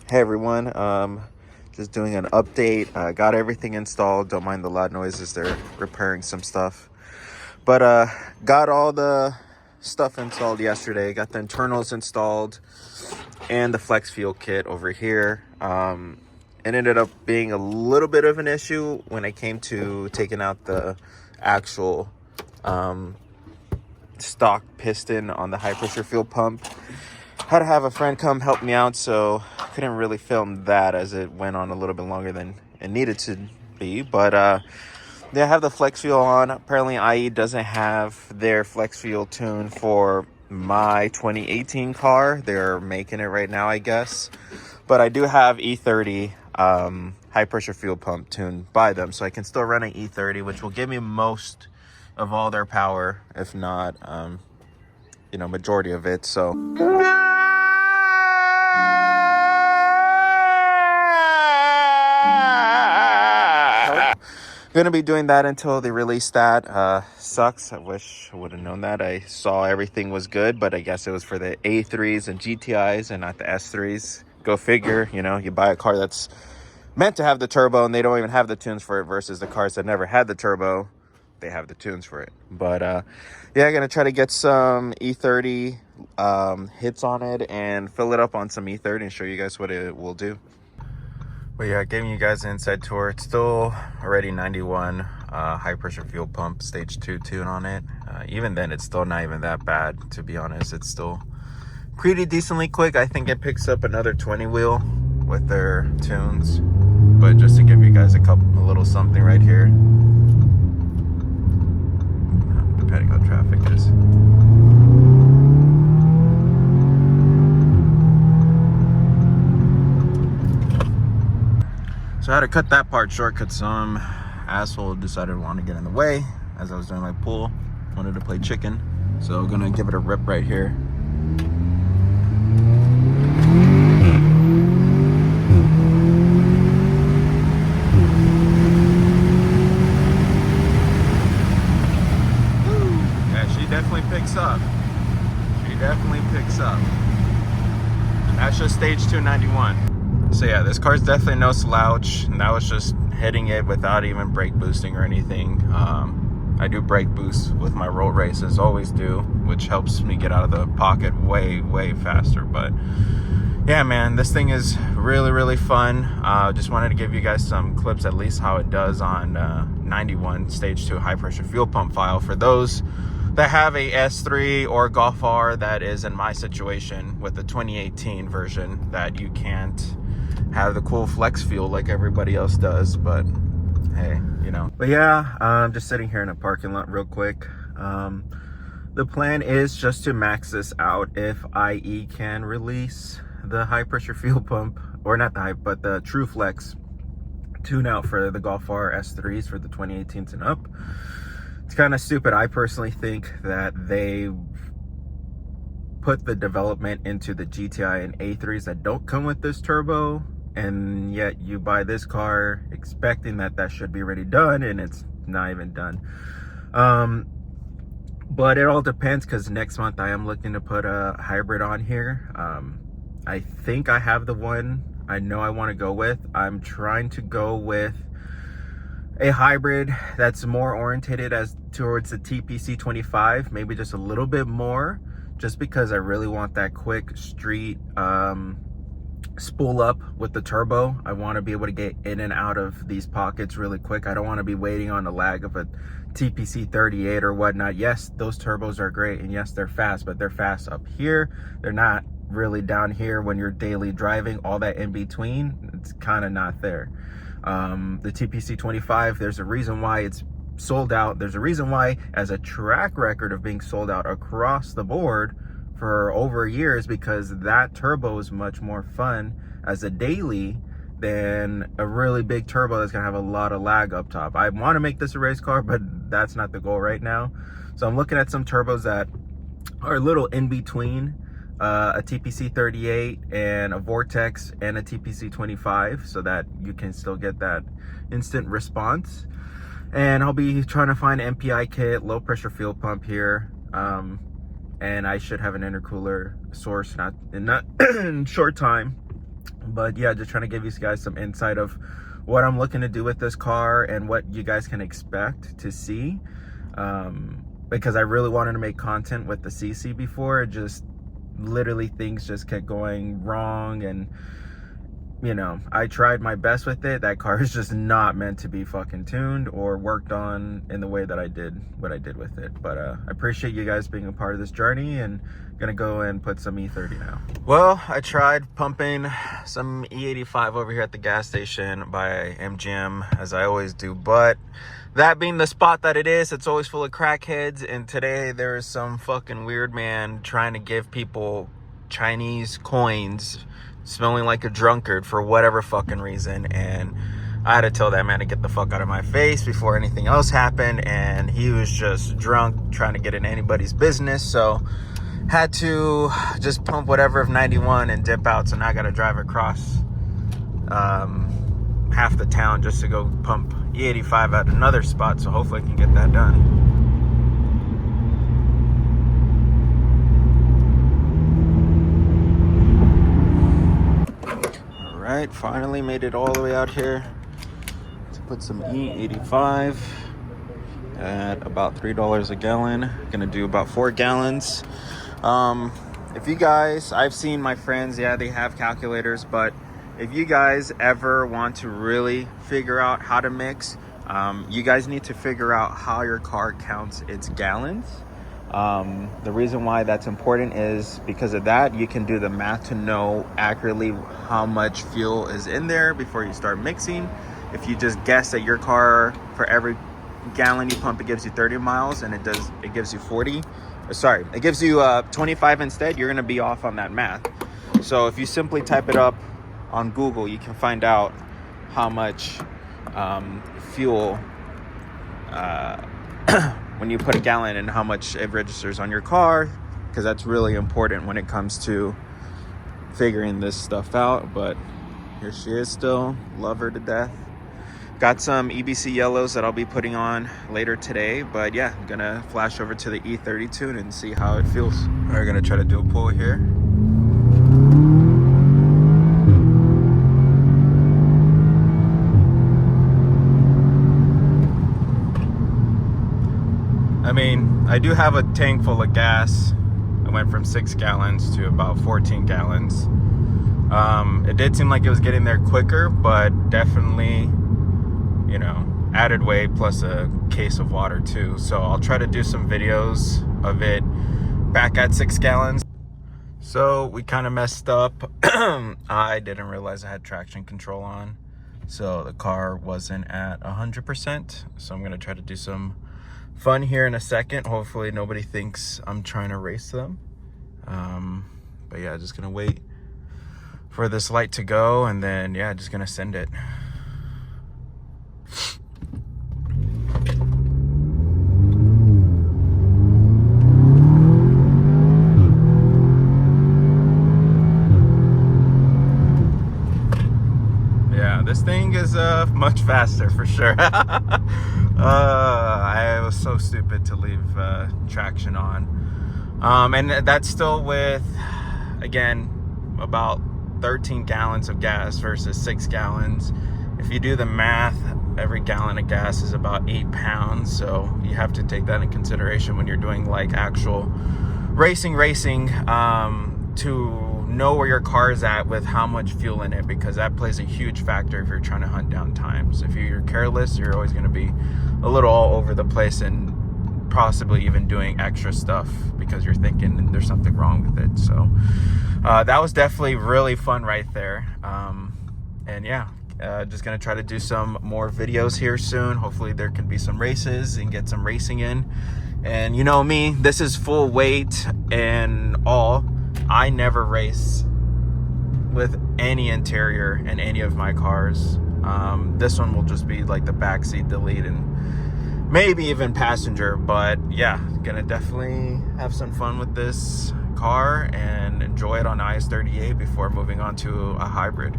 Hey everyone, just doing an update. Got everything installed. Don't mind the loud noises, they're repairing some stuff. But got all the stuff installed yesterday. Got the internals installed and the flex fuel kit over here. It ended up being a little bit of an issue when I came to taking out the actual stock piston on the high pressure fuel pump. Had to have a friend come help me out, so couldn't really film that as it went on a little bit longer than it needed to be. But yeah, I have the flex fuel on. Apparently IE doesn't have their flex fuel tune for my 2018 car. They're making it right now, I guess. But I do have E30 high pressure fuel pump tuned by them, so I can still run an E30, which will give me most of all their power, if not majority of it. So gonna be doing that until they release that. Sucks. I wish I would have known that. I saw everything was good, but I guess it was for the A3s and GTIs and not the S3s. Go figure. You buy a car that's meant to have the turbo and they don't even have the tunes for it, versus the cars that never had the turbo, they have the tunes for it. But yeah, I'm gonna try to get some E30 hits on it and fill it up on some E30 and show you guys what it will do. But yeah, giving you guys an inside tour. It's still already 91 high pressure fuel pump stage 2 tune on it. Even then, it's still not even that bad, to be honest. It's still pretty decently quick. I think it picks up another 20 wheel with their tunes. But just to give you guys a little something right here, depending on traffic is. So I had to cut that part short because some asshole decided to want to get in the way as I was doing my pull. Wanted to play chicken. So I'm gonna give it a rip right here. Yeah, she definitely picks up. She definitely picks up. And that's just stage 291. So yeah, this car's definitely no slouch, and that was just hitting it without even brake boosting or anything. I do brake boost with my road races, always do, which helps me get out of the pocket way faster. But yeah, man, this thing is really fun. Just wanted to give you guys some clips, at least how it does on 91 stage 2 high pressure fuel pump file. For those that have a S3 or Golf R that is in my situation with the 2018 version, that you can't have the cool flex fuel like everybody else does. But hey, But yeah, I'm just sitting here in a parking lot real quick. The plan is just to max this out if IE can release the high pressure fuel pump, or not the high, but the True Flex tune out for the Golf R S3s for the 2018s and up. It's kind of stupid. I personally think that they put the development into the GTI and A3s that don't come with this turbo, and yet you buy this car expecting that should be already done, and it's not even done. But it all depends, because next month I am looking to put a hybrid on here. I think I have the one I know I want to go with. I'm trying to go with a hybrid that's more orientated towards the TPC 25, maybe just a little bit more, just because I really want that quick street spool up with the turbo. I want to be able to get in and out of these pockets really quick. I don't want to be waiting on the lag of a TPC 38 or whatnot. Yes, those turbos are great, and yes, they're fast, but they're fast up here. They're not really down here when you're daily driving. All that in between, it's kind of not there. The TPC 25, there's a reason why it's sold out. There's a reason why, as a track record of being sold out across the board for over years, because that turbo is much more fun as a daily than a really big turbo that's gonna have a lot of lag up top. I want to make this a race car, but that's not the goal right now. So I'm looking at some turbos that are a little in between a TPC 38 and a Vortex and a TPC 25, so that you can still get that instant response. And I'll be trying to find an MPI kit, low pressure fuel pump here. And I should have an intercooler source in short time. But yeah, just trying to give you guys some insight of what I'm looking to do with this car and what you guys can expect to see. Because I really wanted to make content with the CC before. It just literally things just kept going wrong, and you know, I tried my best with it. That car is just not meant to be fucking tuned or worked on in the way that I did what I did with it. But I appreciate you guys being a part of this journey, and gonna go and put some E30 now. Well, I tried pumping some E85 over here at the gas station by MGM, as I always do, but that being the spot that it is, it's always full of crackheads, and today there is some fucking weird man trying to give people Chinese coins, smelling like a drunkard for whatever fucking reason. And I had to tell that man to get the fuck out of my face before anything else happened. And he was just drunk, trying to get in anybody's business. So had to just pump whatever of 91 and dip out. So now I got to drive across half the town just to go pump E85 at another spot. So hopefully I can get that done. Right, finally made it all the way out here to put some E85 at about $3 a gallon. Gonna do about 4 gallons. If you guys, I've seen my friends, yeah, they have calculators, but if you guys ever want to really figure out how to mix, you guys need to figure out how your car counts its gallons. The reason why that's important is because of that, you can do the math to know accurately how much fuel is in there before you start mixing. If you just guess that your car, for every gallon you pump, it gives you 30 miles, and it gives you 40. Sorry, it gives you 25 instead, you're gonna be off on that math. So if you simply type it up on Google, you can find out how much fuel when you put a gallon and how much it registers on your car, because that's really important when it comes to figuring this stuff out. But here she is still, love her to death. Got some EBC yellows that I'll be putting on later today, but yeah, I'm gonna flash over to the E30 tune and see how it feels. We're gonna try to do a pull here. I mean, I do have a tank full of gas. I went from 6 gallons to about 14 gallons. It did seem like it was getting there quicker, but definitely, you know, added weight plus a case of water too. So I'll try to do some videos of it back at 6 gallons. So we kind of messed up. I didn't realize I had traction control on, so the car wasn't at 100%. So I'm gonna try to do some fun here in a second. Hopefully nobody thinks I'm trying to race them. But yeah, just gonna wait for this light to go, and then yeah, just gonna send it. Yeah, this thing is much faster for sure. I was so stupid to leave traction on. And that's still with, again, about 13 gallons of gas versus 6 gallons. If you do the math, every gallon of gas is about 8 pounds. So you have to take that in consideration when you're doing like actual racing to know where your car is at with how much fuel in it, because that plays a huge factor if you're trying to hunt down times. If you're careless, you're always going to be a little all over the place and possibly even doing extra stuff because you're thinking there's something wrong with it. So that was definitely really fun right there. And yeah, just gonna try to do some more videos here soon. Hopefully there can be some races and get some racing in. And you know me, this is full weight and all. I never race with any interior in any of my cars. This one will just be like the backseat delete and maybe even passenger. But yeah, gonna definitely have some fun with this car and enjoy it on IS-38 before moving on to a hybrid.